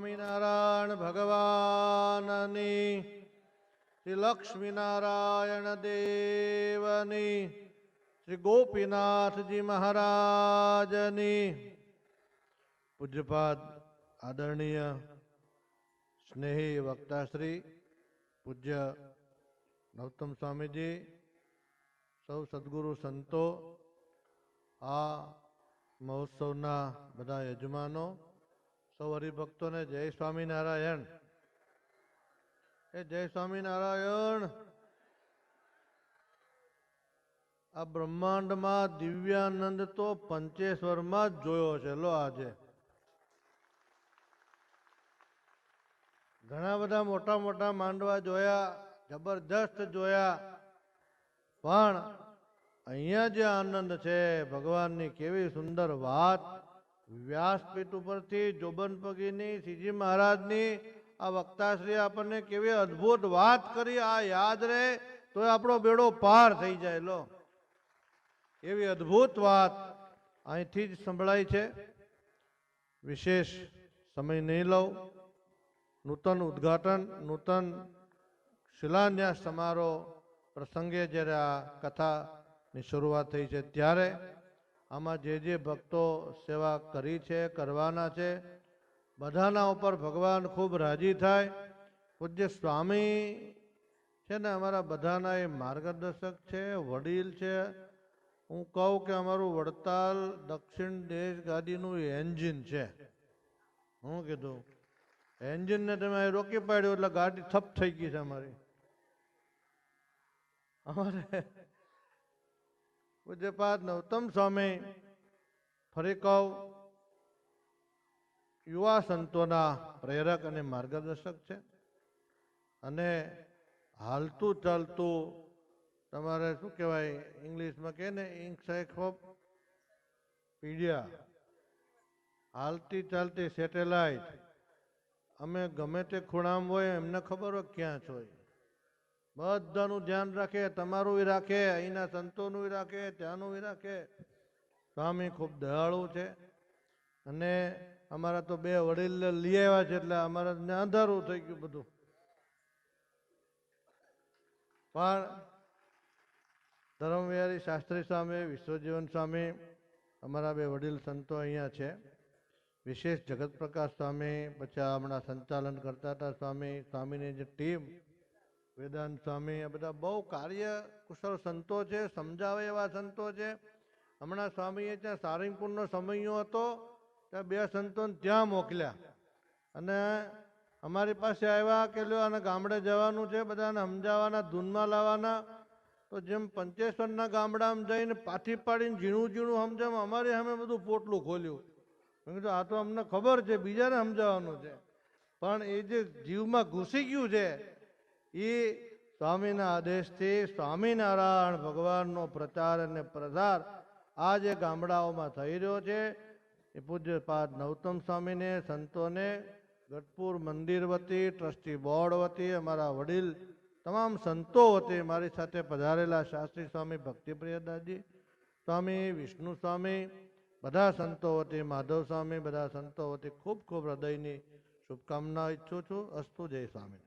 સ્વામિનારાયણ ભગવાનની, શ્રી લક્ષ્મીનારાયણ દેવની, શ્રી ગોપીનાથજી મહારાજની, પૂજ્યપાદ આદરણીય સ્નેહી વક્તાશ્રી પૂજ્ય નૌતમ સ્વામીજી, સૌ સદગુરુ સંતો, આ મહોત્સવના બધા યજમાનો, સૌ હરિભક્તોને જય સ્વામિનારાયણ. જય સ્વામિનારાયણ. આ બ્રહ્માંડમાં દિવ્યાનંદ તો પંચેશ્વરમાં જ જોયો છે. લો આજે ઘણા બધા મોટા મોટા માંડવા જોયા, જબરજસ્ત જોયા, પણ અહીંયા જે આનંદ છે ભગવાનની, કેવી સુંદર વાત. વ્યાસપીઠ ઉપરથી જોબનપગીની શ્રીજી મહારાજની આ વક્તાશ્રી આપણને કેવી અદ્ભુત વાત કરી. આ યાદ રહે તો આપણો બેડો પાર થઈ જાય. લો એવી અદ્ભુત વાત અહીંથી જ સંભળાય છે. વિશેષ સમય નહીં લઉં. નૂતન ઉદ્ઘાટન, નૂતન શિલાન્યાસ સમારોહ પ્રસંગે જ્યારે આ કથાની શરૂઆત થઈ છે, ત્યારે આમાં જે ભક્તો સેવા કરી છે, કરવાના છે, બધાના ઉપર ભગવાન ખૂબ રાજી થાય. પૂજ્ય સ્વામી છે ને અમારા બધાના એ માર્ગદર્શક છે, વડીલ છે. હું કહું કે અમારું વડતાલ દક્ષિણ દેશ ગાદીનું એન્જિન છે. હું કીધું એન્જિનને તમે રોકી પાડ્યું એટલે ગાડી થપ થઈ ગઈ છે અમારી. અમારે પૂજ્યપાદ નૌતમ સ્વામી, ફરી કહું, યુવા સંતોના પ્રેરક અને માર્ગદર્શક છે. અને હાલતું ચાલતું, તમારે શું કહેવાય ઇંગ્લિશમાં કહે ને, ઇન્સાઇક્લોપીડિયા, હાલતી ચાલતી સેટેલાઇટ. અમે ગમે તે ખૂણામાં હોય એમને ખબર હોય ક્યાં છો. બધાનું ધ્યાન રાખે, તમારું રાખે, અહીંના સંતોનું રાખે, ત્યાંનું રાખે. સ્વામી ખૂબ દયાળુ છે. અને અમારા તો બે વડીલ લઈ આવ્યા છે એટલે અમારા અંધારું થઈ ગયું બધું. પણ ધર્મવિહારી શાસ્ત્રી સ્વામી, વિશ્વજીવન સ્વામી, અમારા બે વડીલ સંતો અહીંયા છે. વિશેષ જગત પ્રકાશ સ્વામી, પછી હમણાં સંચાલન કરતા હતા સ્વામી, સ્વામીની જે ટીમ, વેદાંત સ્વામી, આ બધા બહુ કાર્ય કુશળ સંતો છે, સમજાવે એવા સંતો છે. હમણાં સ્વામીએ ત્યાં સારંગપુરનો સમયો હતો, ત્યાં બે સંતોને ત્યાં મોકલ્યા અને અમારી પાસે આવ્યા કે લ્યો આને ગામડે જવાનું છે, બધાને સમજાવવાના, ધૂનમાં લાવવાના. તો જેમ પંચેશ્વરના ગામડામાં જઈને પાથી પાડીને ઝીણું ઝીણું સમજાવ, અમારે અમે બધું પોટલું ખોલ્યું. મેં કીધું આ તો અમને ખબર છે, બીજાને સમજાવવાનું છે. પણ એ જે જીવમાં ઘૂસી ગયું છે, એ સ્વામીના આદેશથી સ્વામિનારાયણ ભગવાનનો પ્રચાર અને પ્રસાર આ જે ગામડાઓમાં થઈ રહ્યો છે, એ પૂજ્યપાદ નૌતમ સ્વામીને, સંતોને, ગઢપુર મંદિર વતી, ટ્રસ્ટી બોર્ડ વતી, અમારા વડીલ તમામ સંતો વતી, મારી સાથે પધારેલા શાસ્ત્રી સ્વામી ભક્તિપ્રિયદાસજી સ્વામી, વિષ્ણુ સ્વામી, બધા સંતો વતી, માધવ સ્વામી, બધા સંતો વતી ખૂબ ખૂબ હૃદયની શુભકામના ઈચ્છું છું. અસ્તુ. જય સ્વામી.